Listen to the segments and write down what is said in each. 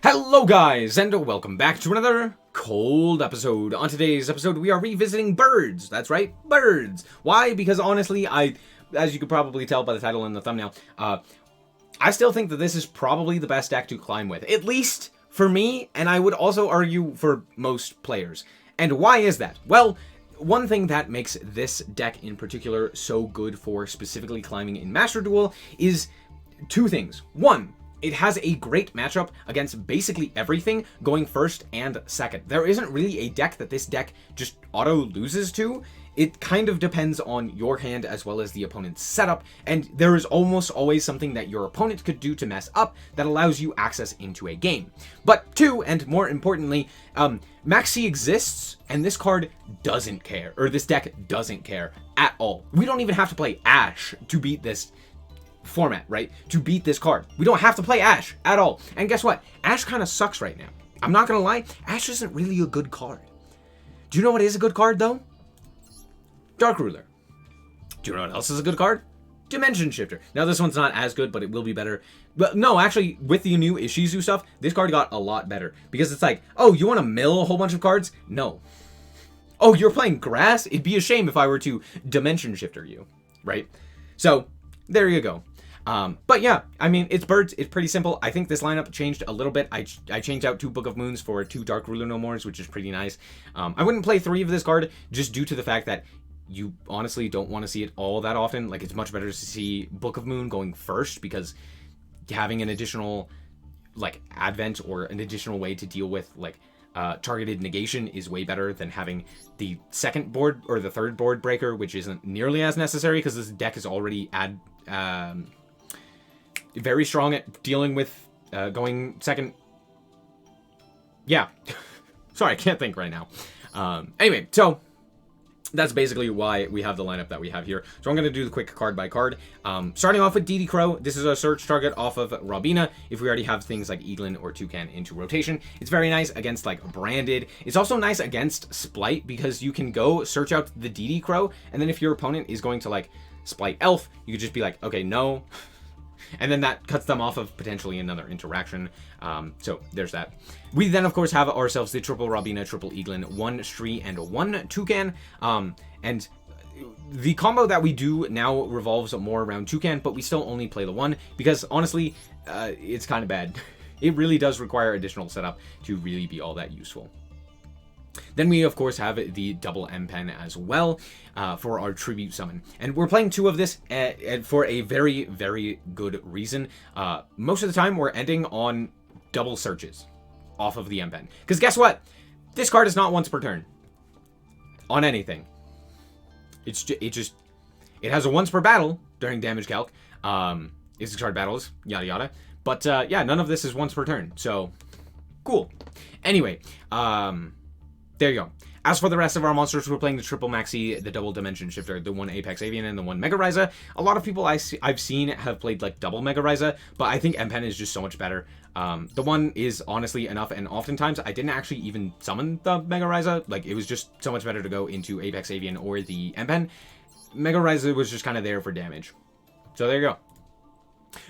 Hello guys, and welcome back to another cold episode. On today's episode, we are revisiting birds. That's right, birds. Why? Because honestly, as you could probably tell by the title and the thumbnail, I still think that this is probably the best deck to climb with. At least for me, and I would also argue for most players. And why is that? Well, one thing that makes this deck in particular so good for specifically climbing in Master Duel is two things. One, it has a great matchup against basically everything going first and second. There isn't really a deck that this deck just auto loses to. It kind of depends on your hand as well as the opponent's setup, and there is almost always something that your opponent could do to mess up that allows you access into a game. But two, and more importantly, Maxi exists, and this card doesn't care, or this deck doesn't care at all. We don't even have to play Ash to beat this format, right? To beat this card. We don't have to play Ash at all. And guess what? Ash kind of sucks right now. I'm not gonna lie, Ash isn't really a good card. Do you know what is a good card though? Dark Ruler. Do you know what else is a good card? Dimension Shifter. Now this one's not as good, but it will be better. But no, actually, with the new Ishizu stuff, this card got a lot better. Because it's like, oh, you want to mill a whole bunch of cards? No. Oh, you're playing grass? It'd be a shame if I were to Dimension Shifter you, right? So, there you go. But yeah, I mean, it's birds. It's pretty simple. I think this lineup changed a little bit. I changed out 2 Book of Moons for 2 Dark Ruler No Mores, which is pretty nice. I wouldn't play 3 of this card just due to the fact that you honestly don't want to see it all that often. Like, it's much better to see Book of Moon going first because having an additional, like, advent or an additional way to deal with, like, targeted negation is way better than having the second board or the third board breaker, which isn't nearly as necessary because this deck is already very strong at dealing with going second. Yeah. Sorry, I can't think right now. Anyway, so that's basically why we have the lineup that we have here. So I'm going to do the quick card by card. Starting off with DD Crow. This is a search target off of Robina. If we already have things like Eaglin or Toucan into rotation, it's very nice against like Branded. It's also nice against Spright because you can go search out the DD Crow, and then if your opponent is going to like Spright Elf, you could just be like, okay, no. And then that cuts them off of potentially another interaction. So there's that. We then, of course, have ourselves the triple Robina, triple Eaglin, 1 Stree, and 1 Toucan. And the combo that we do now revolves more around Toucan, but we still only play the 1 because, honestly, it's kind of bad. It really does require additional setup to really be all that useful. Then we, of course, have the double M-Pen as well for our Tribute Summon. And we're playing 2 of this for a very, very good reason. Most of the time, we're ending on double searches off of the M-Pen. Because guess what? This card is not once per turn on anything. It has a once per battle during damage calc. It's card battles, yada yada. But yeah, none of this is once per turn. So, cool. Anyway, there you go. As for the rest of our monsters, we're playing the triple Maxi, the double Dimension Shifter, the 1 Apex Avian, and the 1 Mega Raiza. A lot of people I've seen have played like double Mega Raiza, but I think M-Pen is just so much better. The 1 is honestly enough, and oftentimes I didn't actually even summon the Mega Raiza. Like, it was just so much better to go into Apex Avian or the M-Pen. Mega Raiza was just kind of there for damage. So there you go.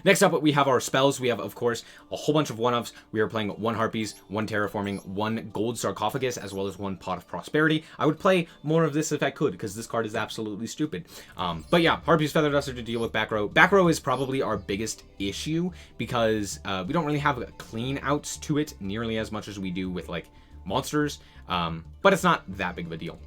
Next up, we have our spells. We have, of course, a whole bunch of 1-ups. We are playing 1 Harpies, 1 Terraforming, 1 Gold Sarcophagus, as well as 1 Pot of Prosperity. I would play more of this if I could, because this card is absolutely stupid. But yeah, Harpies, Feather Duster to deal with back row. Back row is probably our biggest issue, because we don't really have clean outs to it nearly as much as we do with, like, monsters. But it's not that big of a deal.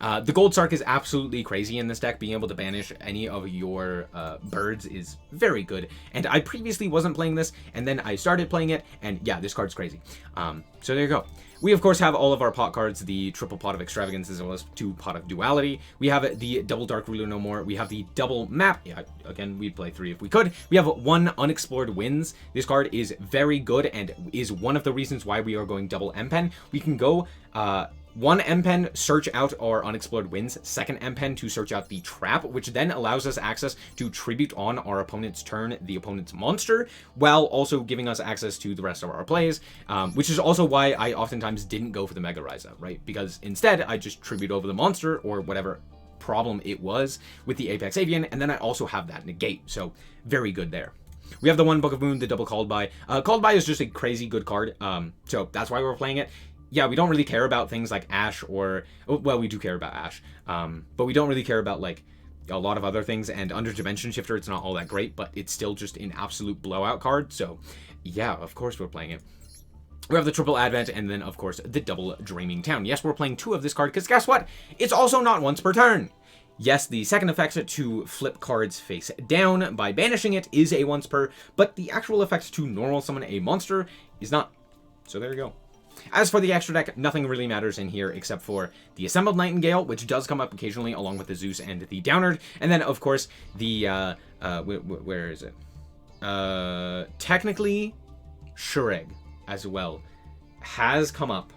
The Gold Sark is absolutely crazy in this deck. Being able to banish any of your birds is very good. And I previously wasn't playing this, and then I started playing it, and yeah, this card's crazy. So there you go. We, of course, have all of our pot cards, the triple Pot of Extravagance, as well as 2 Pot of Duality. We have the double Dark Ruler No More. We have the double map. Yeah, again, we'd play 3 if we could. We have 1 Unexplored Winds. This card is very good and is one of the reasons why we are going double M-Pen. We can go 1 M-Pen, search out our Unexplored Winds, 2nd M-Pen to search out the Trap, which then allows us access to tribute on our opponent's turn the opponent's monster, while also giving us access to the rest of our plays, which is also why I oftentimes didn't go for the Mega Raiza, right? Because instead, I just tribute over the monster, or whatever problem it was, with the Apex Avian, and then I also have that negate, so very good there. We have the one Book of Moon, the double Called By. Called By is just a crazy good card, so that's why we're playing it. Yeah, we don't really care about things like Ash or... Well, we do care about Ash, but we don't really care about, like, a lot of other things, and under Dimension Shifter, it's not all that great, but it's still just an absolute blowout card, so yeah, of course we're playing it. We have the triple Advent, and then, of course, the double Dreaming Town. Yes, we're playing 2 of this card, because guess what? It's also not once per turn! Yes, the second effect to flip cards face down by banishing it is a once per, but the actual effect to normal summon a monster is not. So there you go. As for the extra deck, nothing really matters in here except for the Assembled Nightingale, which does come up occasionally along with the Zeus and the Downard, and then, of course, the, where is it? Technically, Shureg as well has come up,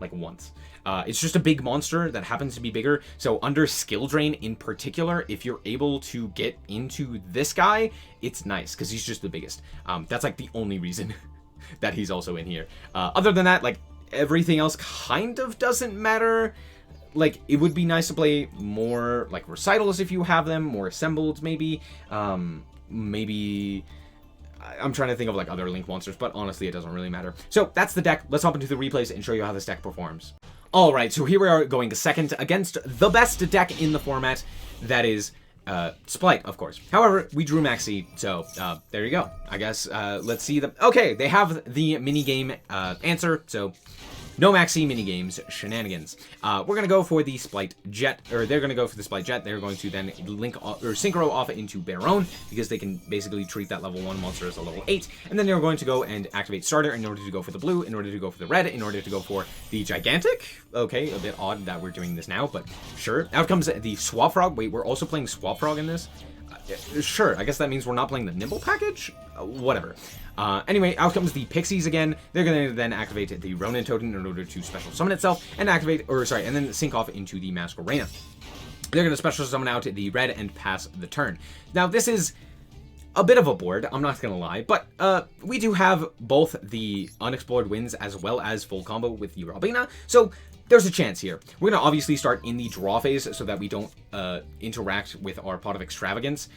like, once. It's just a big monster that happens to be bigger, so under Skill Drain in particular, if you're able to get into this guy, it's nice, because he's just the biggest. That's, like, the only reason that he's also in here. Other than that, like, everything else kind of doesn't matter. Like, it would be nice to play more, like, Recitals if you have them, more Assembled, maybe. Maybe... I'm trying to think of, like, other Link monsters, but honestly, it doesn't really matter. So, that's the deck. Let's hop into the replays and show you how this deck performs. Alright, so here we are going second against the best deck in the format, that is... Spright, of course. However, we drew Maxi, so, there you go. I guess, let's see the... Okay, they have the minigame, answer, so... No Maxi minigames shenanigans. We're gonna go for the Spright Jet, or they're gonna go for the Spright Jet. They're going to then link or synchro off it into Baron, because they can basically treat that level 1 monster as a level 8. And then they're going to go and activate Starter in order to go for the blue, in order to go for the red, in order to go for the Gigantic. Okay, a bit odd that we're doing this now, but sure. Out comes the Swap Frog. Wait, we're also playing Swap Frog in this? Sure, I guess that means we're not playing the Nimble package? Whatever. Anyway, out comes the Pixies again. They're going to then activate the Ronin Totem in order to special summon itself and activate, or sorry, and then sync off into the Masquerena. They're going to special summon out the red and pass the turn. Now, this is a bit of a board, I'm not going to lie, but we do have both the Unexplored Winds as well as full combo with the Robina, so there's a chance here. We're going to obviously start in the draw phase so that we don't interact with our Pot of Extravagance,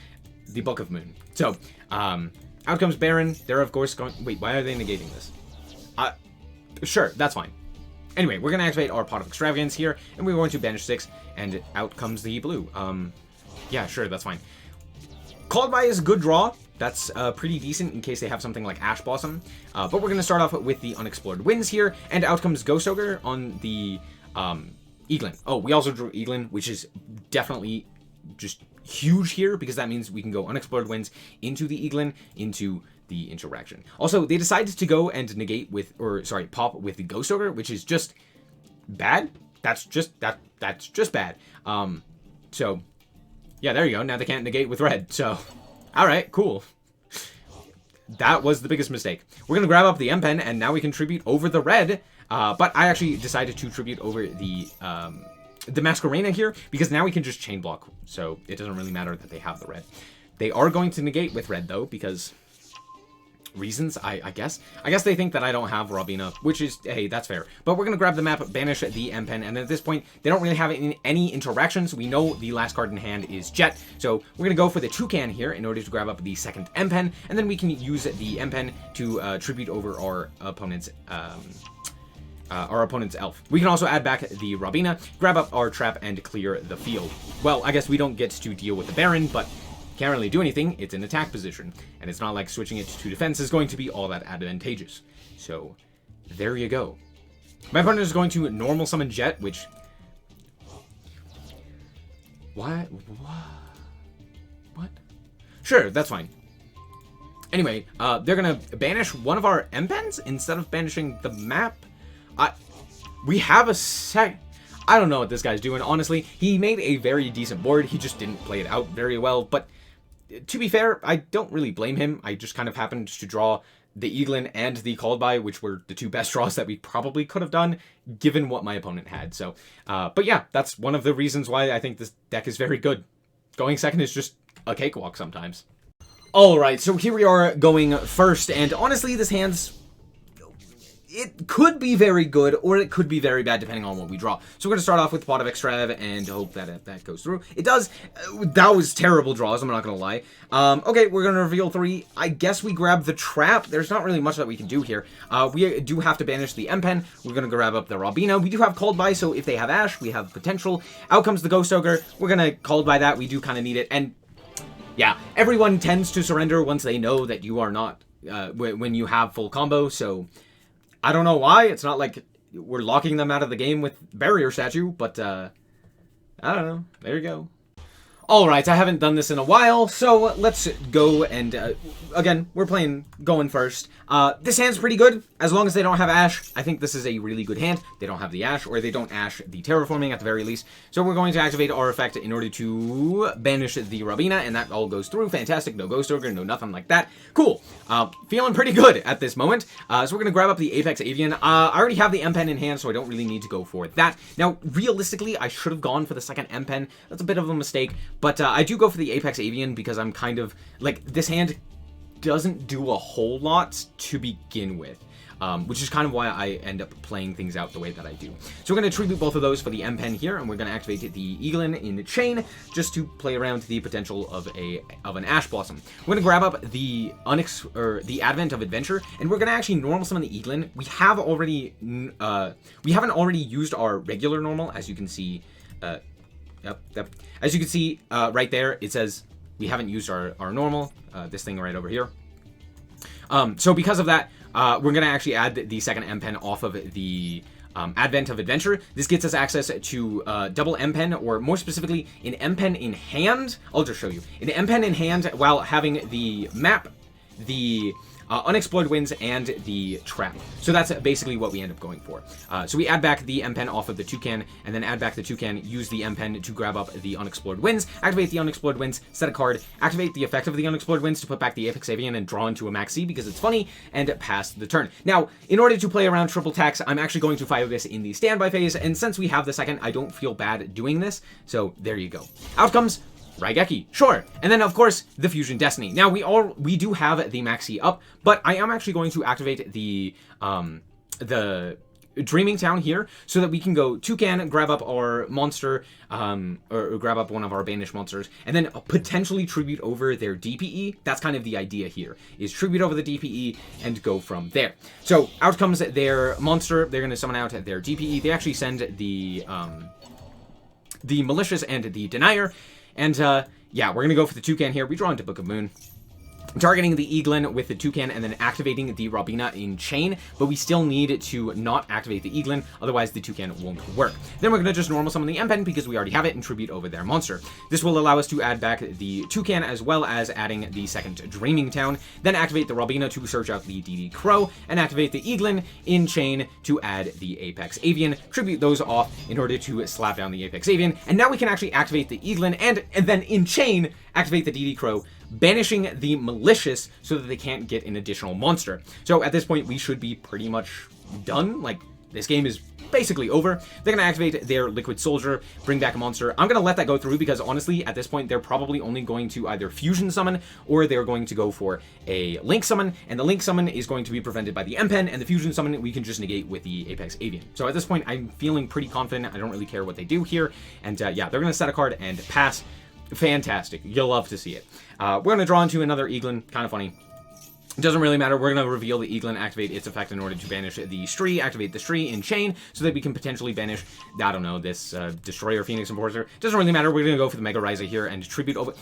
the Book of Moon. So, out comes Baron. They're, of course, going... Wait, why are they negating this? Sure, that's fine. Anyway, we're going to activate our Pot of Extravagance here, and we're going to banish 6, and out comes the blue. Yeah, sure, that's fine. Called By is a good draw. That's pretty decent in case they have something like Ash Blossom. But we're going to start off with the Unexplored Winds here, and out comes Ghost Ogre on the Eaglin. Oh, we also drew Eaglin, which is definitely just huge here, because that means we can go Unexplored Winds into the Eaglin, into the interaction. Also, they decided to go and negate with, or sorry, pop with the Ghost Ogre, which is just bad. That's just bad. So yeah, there you go. Now they can't negate with red. So all right, cool. That was the biggest mistake. We're gonna grab up the M-Pen, and now we can tribute over the red. But I actually decided to tribute over the Masquerena here, because now we can just chain block, so it doesn't really matter that they have the red. They are going to negate with red, though, because reasons, I guess. I guess they think that I don't have Robina, which is, hey, that's fair. But we're going to grab the map, banish the M-Pen, and at this point, they don't really have any interactions. We know the last card in hand is Jet, so we're going to go for the Toucan here in order to grab up the second M-Pen, and then we can use the M-Pen to tribute over our opponent's elf. We can also add back the Robina, grab up our trap, and clear the field. Well, I guess we don't get to deal with the Baron, but can't really do anything. It's in attack position, and it's not like switching it to defense is going to be all that advantageous. So, there you go. My opponent is going to normal summon Jet, which... What? Sure, that's fine. Anyway, they're gonna banish one of our M-Pens instead of banishing the map. We have a I don't know what this guy's doing, honestly. He made a very decent board. He just didn't play it out very well. But to be fair, I don't really blame him. I just kind of happened to draw the Eaglin and the Called By, which were the two best draws that we probably could have done, given what my opponent had. So, but yeah, that's one of the reasons why I think this deck is very good. Going second is just a cakewalk sometimes. Alright, so here we are going first, and honestly, this hand's... it could be very good, or it could be very bad, depending on what we draw. So we're going to start off with Pot of Extrav and hope that that goes through. It does. That was terrible draws, I'm not going to lie. Okay, we're going to reveal 3. I guess we grab the Trap. There's not really much that we can do here. We do have to banish the M-Pen. We're going to grab up the Robina. We do have Called By, so if they have Ash, we have potential. Out comes the Ghost Ogre. We're going to Called By that. We do kind of need it. And yeah, everyone tends to surrender once they know that you are not, when you have full combo, so I don't know why. It's not like we're locking them out of the game with Barrier Statue, but I don't know. There you go. Alright, I haven't done this in a while, so let's go and, again, we're going first. This hand's pretty good, as long as they don't have Ash. I think this is a really good hand. They don't have the Ash, or they don't Ash the Terraforming at the very least. So we're going to activate our effect in order to banish the Robina, and that all goes through. Fantastic, no Ghost Ogre, no nothing like that. Cool. Feeling pretty good at this moment. So we're going to grab up the Apex Avian. I already have the M-Pen in hand, so I don't really need to go for that. Now, realistically, I should have gone for the second M-Pen. That's a bit of a mistake. But I do go for the Apex Avian because I'm kind of, like, this hand doesn't do a whole lot to begin with. Which is kind of why I end up playing things out the way that I do. So we're going to tribute both of those for the M-Pen here, and we're going to activate the Eaglin in the chain, just to play around the potential of an Ash Blossom. We're going to grab up the the Advent of Adventure, and we're going to actually normal summon the Eaglin. We haven't already used our regular normal, as you can see. Yep. As you can see right there, it says we haven't used our normal, this thing right over here. So because of that, we're going to actually add the second M-Pen off of the Advent of Adventure. This gets us access to double M-Pen, or more specifically, an M-Pen in hand. I'll just show you. An M-Pen in hand while having the map, the Unexplored Winds, and the Trap. So that's basically what we end up going for. So we add back the M-Pen off of the Toucan, and then add back the Toucan, use the M-Pen to grab up the Unexplored Winds, activate the Unexplored Winds, set a card, activate the effect of the Unexplored Winds to put back the Apex Avian and draw into a Max C because it's funny, and pass the turn. Now, in order to play around triple tax, I'm actually going to fire this in the standby phase, and since we have the second, I don't feel bad doing this, so there you go. Outcomes: Raigeki, sure. And then, of course, the Fusion Destiny. Now, we do have the Maxi up, but I am actually going to activate the Dreaming Town here so that we can go Toucan, grab up our monster, or grab up one of our banished monsters, and then potentially tribute over their DPE. That's kind of the idea here, is tribute over the DPE and go from there. So, out comes their monster. They're going to summon out their DPE. They actually send the Malicious and the Denier. And, yeah, we're going to go for the Toucan here. We draw into Book of Moon. Targeting the Eaglin with the Toucan and then activating the Robina in chain, but we still need to not activate the Eaglin, otherwise the Toucan won't work. Then we're going to just normal summon the M-Pen because we already have it and tribute over their monster. This will allow us to add back the Toucan as well as adding the second Dreaming Town, then activate the Robina to search out the DD Crow, and activate the Eaglin in chain to add the Apex Avian, tribute those off in order to slap down the Apex Avian, and now we can actually activate the Eaglin and then in chain activate the DD Crow, banishing the Malicious so that they can't get an additional monster. So at this point, we should be pretty much done. Like, this game is basically over. They're going to activate their Liquid Soldier, bring back a monster. I'm going to let that go through because, honestly, at this point, they're probably only going to either Fusion Summon or they're going to go for a Link Summon, and the Link Summon is going to be prevented by the M-Pen, and the Fusion Summon we can just negate with the Apex Avian. So at this point, I'm feeling pretty confident. I don't really care what they do here, and yeah, they're going to set a card and pass. Fantastic. You'll love to see it. We're going to draw into another Eaglin. Kind of funny. It doesn't really matter. We're going to reveal the Eaglin, activate its effect in order to banish the Stree, activate the Stree in chain so that we can potentially banish, I don't know, this Destroyer, Phoenix, Enforcer. Doesn't really matter. We're going to go for the Mega Raiza here and tribute over...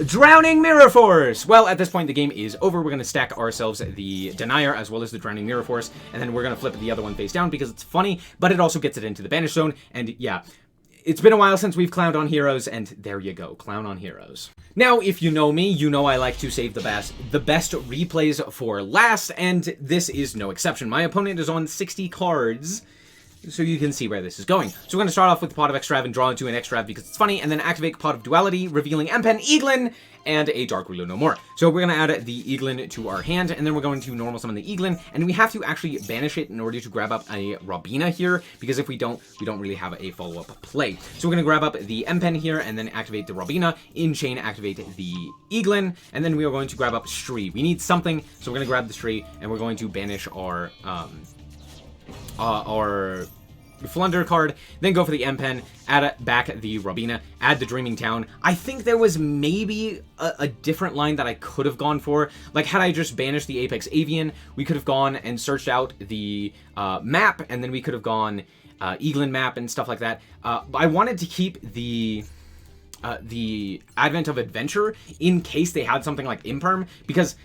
Drowning Mirror Force! Well, at this point, the game is over. We're going to stack ourselves the Denier as well as the Drowning Mirror Force, and then we're going to flip the other one face down because it's funny, but it also gets it into the banish zone, and yeah... It's been a while since we've clowned on heroes, and there you go, clown on heroes. Now, if you know me, you know I like to save the best replays for last, and this is no exception. My opponent is on 60 cards, so you can see where this is going. So we're going to start off with the Pot of Extrav and draw into an Extrav because it's funny, and then activate Pot of Duality, revealing M-Pen, Eaglin, and a Dark Ruler no more. So we're going to add the Eaglin to our hand, and then we're going to normal summon the Eaglin, and we have to actually banish it in order to grab up a Robina here, because if we don't really have a follow-up play. So we're going to grab up the M-Pen here, and then activate the Robina, in chain activate the Eaglin, and then we are going to grab up Stree. We need something, so we're going to grab the Stree, and we're going to banish our our Flunder card, then go for the M-Pen, add back the Robina, add the Dreaming Town. I think there was maybe a different line that I could have gone for. Like, had I just banished the Apex Avian, we could have gone and searched out the map, and then we could have gone Eaglin map and stuff like that. I wanted to keep the Advent of Adventure in case they had something like Imperm, because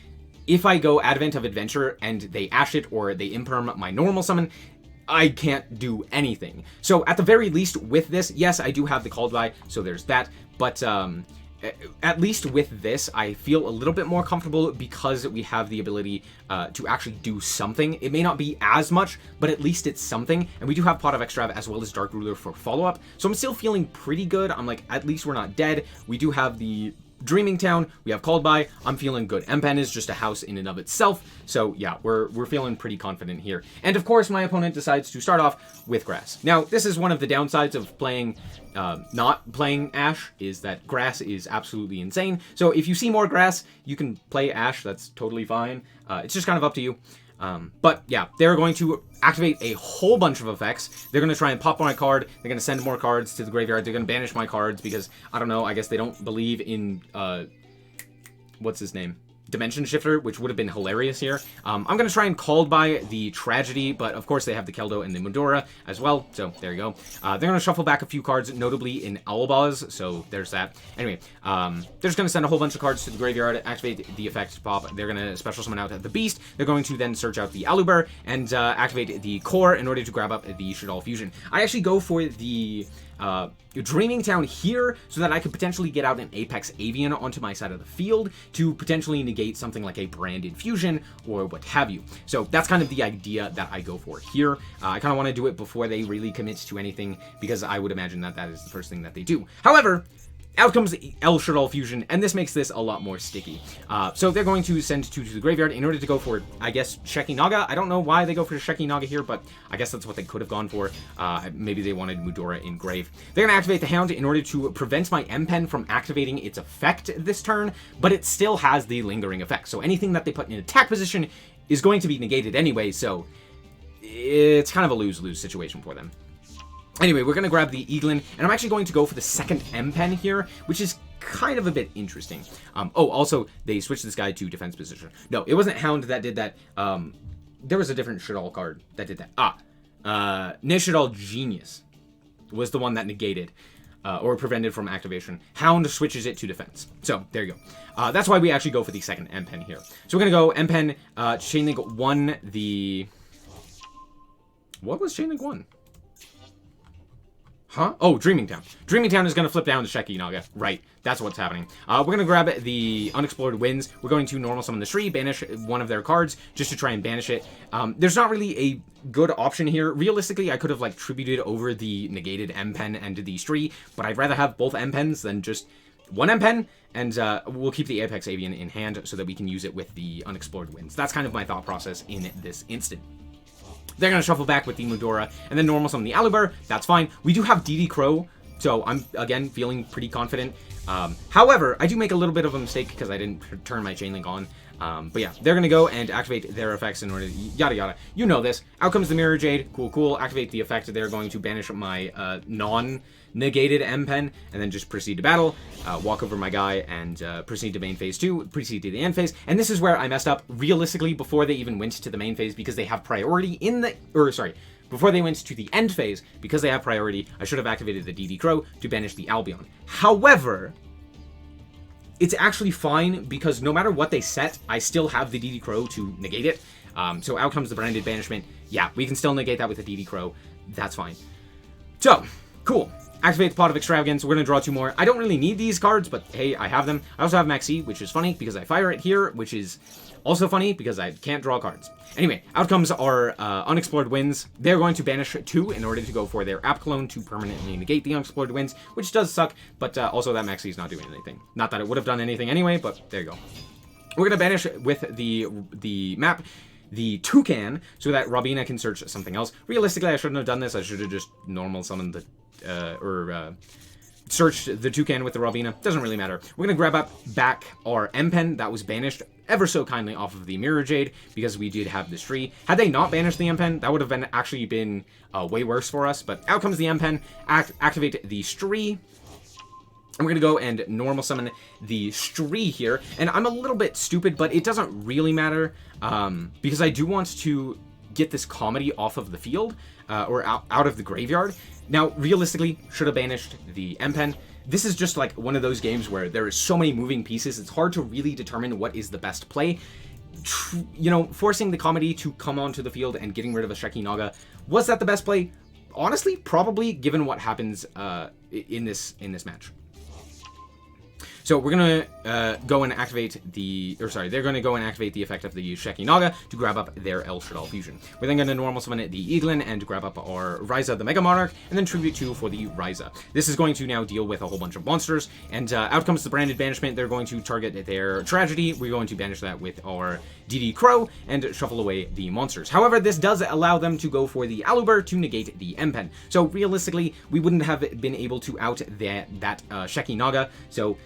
if I go Advent of Adventure and they Ash it or they Imperm my normal summon, I can't do anything. So at the very least with this, yes, I do have the Called By, so there's that, but at least with this, I feel a little bit more comfortable because we have the ability to actually do something. It may not be as much, but at least it's something, and we do have Pot of Extrav as well as Dark Ruler for follow-up, so I'm still feeling pretty good. I'm like, at least we're not dead. We do have the Dreaming Town, we have Called By, I'm feeling good. M-Pen is just a house in and of itself, so yeah, we're feeling pretty confident here. And of course, my opponent decides to start off with Grass. Now, this is one of the downsides of playing, not playing Ash, is that Grass is absolutely insane. So if you see more Grass, you can play Ash, that's totally fine. It's just kind of up to you. But yeah, they're going to activate a whole bunch of effects. They're going to try and pop my card. They're going to send more cards to the graveyard. They're going to banish my cards because, I don't know, I guess they don't believe in, what's his name? Dimension Shifter, which would have been hilarious here. I'm going to try and Called By the Tragedy, but of course they have the Keldo and the Mudora as well, so there you go. They're going to shuffle back a few cards, notably in Owlbuzz, so there's that. Anyway, they're just going to send a whole bunch of cards to the graveyard, activate the effect pop. They're going to special summon out the Beast. They're going to then search out the Aluber and activate the Core in order to grab up the Shaddoll Fusion. I actually go for the Dreaming Town here so that I could potentially get out an Apex Avian onto my side of the field to potentially negate something like a Branded Fusion or what have you. So that's kind of the idea that I go for here. I kind of want to do it before they really commit to anything because I would imagine that that is the first thing that they do. However, out comes the El Shaddoll Fusion, and this makes this a lot more sticky. So they're going to send 2 to the graveyard in order to go for, I guess, Sheki Naga. I don't know why they go for Sheki Naga here, but I guess that's what they could have gone for. Maybe they wanted Mudora in grave. They're going to activate the Hound in order to prevent my M-Pen from activating its effect this turn, but it still has the lingering effect. So anything that they put in attack position is going to be negated anyway, so it's kind of a lose-lose situation for them. Anyway, we're going to grab the Eaglin, and I'm actually going to go for the second M-Pen here, which is kind of a bit interesting. Oh, also, they switched this guy to defense position. No, it wasn't Hound that did that. There was a different Shaddoll card that did that. Nishadal Genius was the one that negated or prevented from activation. Hound switches it to defense. So, there you go. That's why we actually go for the second M-Pen here. So, we're going to go M-Pen, Chainlink 1, the... What was Chainlink 1? Huh? Oh, Dreaming Town. Dreaming Town is going to flip down to Sheki Naga. Right. That's what's happening. We're going to grab the Unexplored Winds. We're going to normal summon the Shree, banish one of their cards, just to try and banish it. There's not really a good option here. Realistically, I could have, like, tributed over the negated M-Pen and the Shree, but I'd rather have both M-Pens than just one M-Pen, and we'll keep the Apex Avian in hand so that we can use it with the Unexplored Winds. That's kind of my thought process in this instant. They're going to shuffle back with the Mudora, and then normal summon the Aluber. That's fine. We do have DD Crow, so I'm, again, feeling pretty confident. However, I do make a little bit of a mistake because I didn't turn my Chainlink on. But yeah, they're going to go and activate their effects in order to yada yada. You know this. Out comes the Mirror Jade. Cool, cool. Activate the effect. They're going to banish my non-negated M-Pen and then just proceed to battle. Walk over my guy and proceed to main phase 2. Proceed to the end phase. And this is where I messed up realistically before they even went to the main phase because they have priority in the... Before they went to the end phase, because they have priority, I should have activated the DD Crow to banish the Albion. However... it's actually fine because no matter what they set, I still have the DD Crow to negate it. So out comes the Branded Banishment. Yeah, we can still negate that with the DD Crow. That's fine. So, cool. Activate the Pot of Extravagance. We're going to draw 2 more. I don't really need these cards, but hey, I have them. I also have Maxi, which is funny because I fire it here, which is also funny because I can't draw cards. Anyway, out comes our Unexplored Winds. They're going to banish 2 in order to go for their App Clone to permanently negate the Unexplored Winds, which does suck, but also that Maxi is not doing anything. Not that it would have done anything anyway, but there you go. We're going to banish with the map the Toucan so that Robina can search something else. Realistically, I shouldn't have done this. I should have just normal summoned the... searched the Toucan with the Robina. Doesn't really matter. We're going to grab up back our M-Pen that was banished. ever so kindly off of the Mirror Jade, because we did have this tree. Had they not banished the M-Pen, that would have been actually been way worse for us, but out comes the M-Pen, activate the Stree, and we're going to go and normal summon the Stree here. And I'm a little bit stupid, but it doesn't really matter, because I do want to get this Comedy off of the field, or out of the graveyard. Now, realistically, should have banished the M-Pen. This is just like one of those games where there is so many moving pieces, it's hard to really determine what is the best play. You know, forcing the Comedy to come onto the field and getting rid of a Shekinaga, was that the best play? Honestly, probably, given what happens in this match. So we're going to go and activate they're going to go and activate the effect of the Shekinaga to grab up their El Shaddoll Fusion. We're then going to normal summon the Eaglin and grab up our Ryza the Mega Monarch, and then Tribute 2 for the Ryza. This is going to now deal with a whole bunch of monsters, and out comes the branded banishment. They're going to target their Tragedy. We're going to banish that with our DD Crow and shuffle away the monsters. However, this does allow them to go for the Aluber to negate the M-Pen. So realistically, we wouldn't have been able to out that Shekinaga, so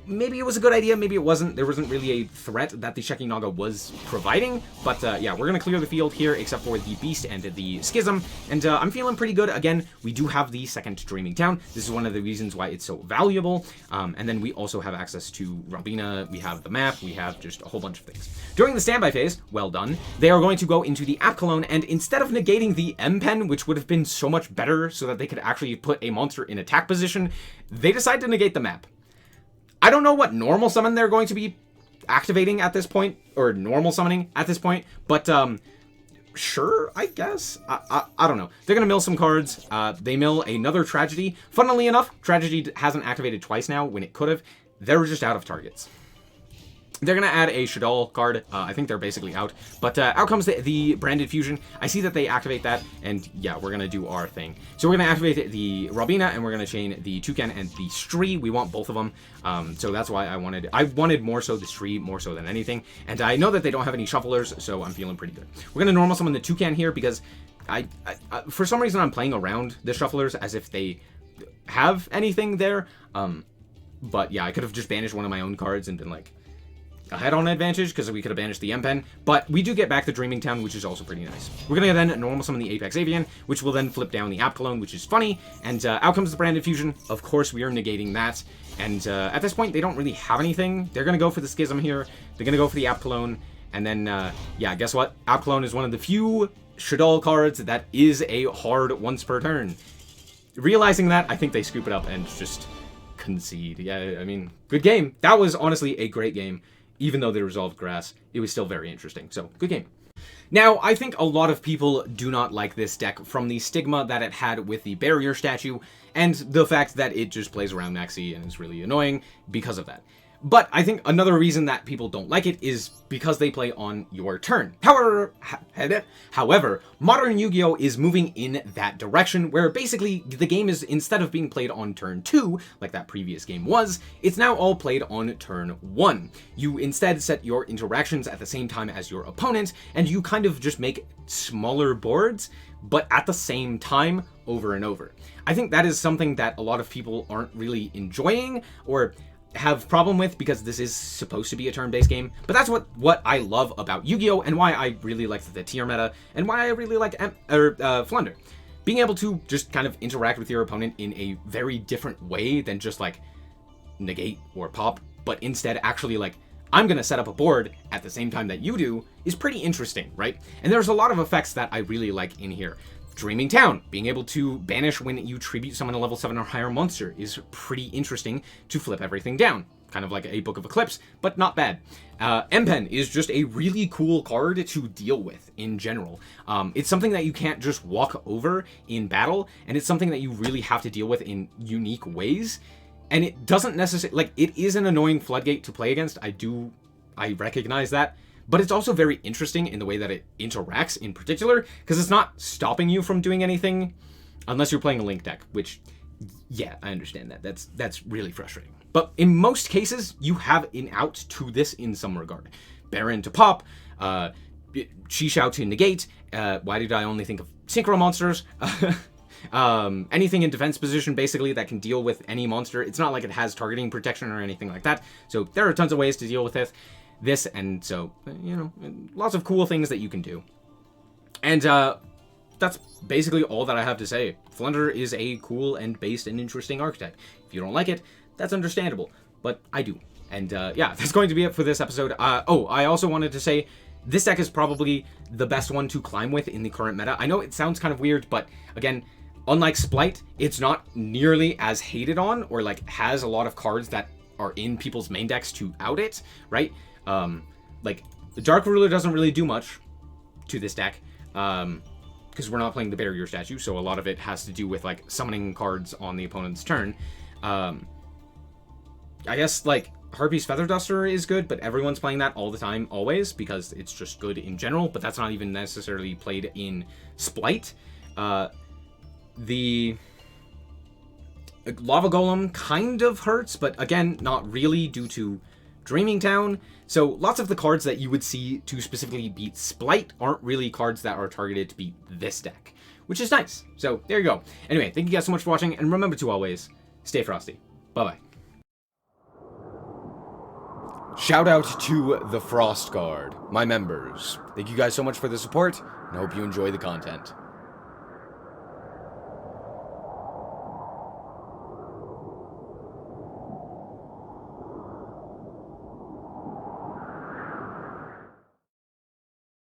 maybe it was a good idea, maybe it wasn't. There wasn't really a threat that the Shekinaga was providing, but yeah, we're going to clear the field here, except for the Beast and the Schism, and I'm feeling pretty good. Again, we do have the second Dreaming Town. This is one of the reasons why it's so valuable, and then we also have access to Robina, we have the map, we have just a whole bunch of things. During the standby phase, well done, they are going to go into the App Cologne, and instead of negating the M-Pen, which would have been so much better so that they could actually put a monster in attack position, they decide to negate the map. I don't know what normal summon they're going to be activating at this point, or normal summoning at this point, but sure, I guess. I don't know. They're going to mill some cards. They mill another Tragedy. Funnily enough, Tragedy hasn't activated twice now when it could have. They're just out of targets. They're going to add a Shaddoll card. I think they're basically out. But out comes the Branded Fusion. I see that they activate that, and yeah, we're going to do our thing. So we're going to activate the Robina, and we're going to chain the Toucan and the Stree. We want both of them. So that's why I wanted more so the Stree, more so than anything. And I know that they don't have any Shufflers, so I'm feeling pretty good. We're going to normal summon the Toucan here, because I for some reason I'm playing around the Shufflers as if they have anything there. But yeah, I could have just banished one of my own cards and been like a head-on advantage, because we could have banished the M-Pen, but we do get back the Dreaming Town, which is also pretty nice. We're going to then normal summon the Apex Avian, which will then flip down the App Cologne, which is funny, and out comes the Branded Fusion. Of course, we are negating that, and at this point, they don't really have anything. They're going to go for the Schism here, they're going to go for the App Cologne, and then, yeah, guess what? App Cologne is one of the few Shaddoll cards that is a hard once per turn. Realizing that, I think they scoop it up and just concede. Yeah, I mean, good game. That was honestly a great game. Even though they resolved grass, it was still very interesting. So, good game. Now, I think a lot of people do not like this deck from the stigma that it had with the barrier statue, and the fact that it just plays around Maxi and is really annoying because of that. But I think another reason that people don't like it is because they play on your turn. However, modern Yu-Gi-Oh! Is moving in that direction, where basically the game is, instead of being played on turn 2, like that previous game was, it's now all played on turn 1. You instead set your interactions at the same time as your opponent, and you kind of just make smaller boards, but at the same time, over and over. I think that is something that a lot of people aren't really enjoying, or have problem with, because this is supposed to be a turn-based game. But that's what I love about Yu-Gi-Oh! And why I really like the tier meta, and why I really like Flunder. Being able to just kind of interact with your opponent in a very different way than just like negate or pop, but instead actually like, I'm gonna set up a board at the same time that you do, is pretty interesting, right? And there's a lot of effects that I really like in here. Dreaming Town, being able to banish when you tribute summon a level 7 or higher monster, is pretty interesting to flip everything down. Kind of like a Book of Eclipse, but not bad. M-Pen is just a really cool card to deal with in general. It's something that you can't just walk over in battle, and it's something that you really have to deal with in unique ways. And it doesn't necessarily, like, it is an annoying floodgate to play against, I recognize that. But it's also very interesting in the way that it interacts in particular, because it's not stopping you from doing anything unless you're playing a Link deck, which, yeah, I understand that. That's really frustrating. But in most cases, you have an out to this in some regard. Baron to pop, Shishao to negate, why did I only think of Synchro monsters? Anything in defense position, basically, that can deal with any monster. It's not like it has targeting protection or anything like that, so there are tons of ways to deal with this. this, and so, you know, lots of cool things that you can do. And that's basically all that I have to say. Floowandereeze is a cool and based and interesting archetype. If you don't like it, that's understandable, but I do. And yeah, that's going to be it for this episode. Oh, I also wanted to say, this deck is probably the best one to climb with in the current meta. I know it sounds kind of weird, but again, unlike Spright, it's not nearly as hated on, or like has a lot of cards that are in people's main decks to out it, right? Like, the Dark Ruler doesn't really do much to this deck, because we're not playing the Barrier Statue, so a lot of it has to do with, like, summoning cards on the opponent's turn. I guess, like, Harpy's Feather Duster is good, but everyone's playing that all the time, always, because it's just good in general, but that's not even necessarily played in Spright. The Lava Golem kind of hurts, but again, not really due to Dreaming Town. So lots of the cards that you would see to specifically beat Spright aren't really cards that are targeted to beat this deck, which is nice. So there you go. Anyway, thank you guys so much for watching, and remember to always stay frosty. Bye-bye. Shout out to the Frost Guard, my members. Thank you guys so much for the support, and I hope you enjoy the content.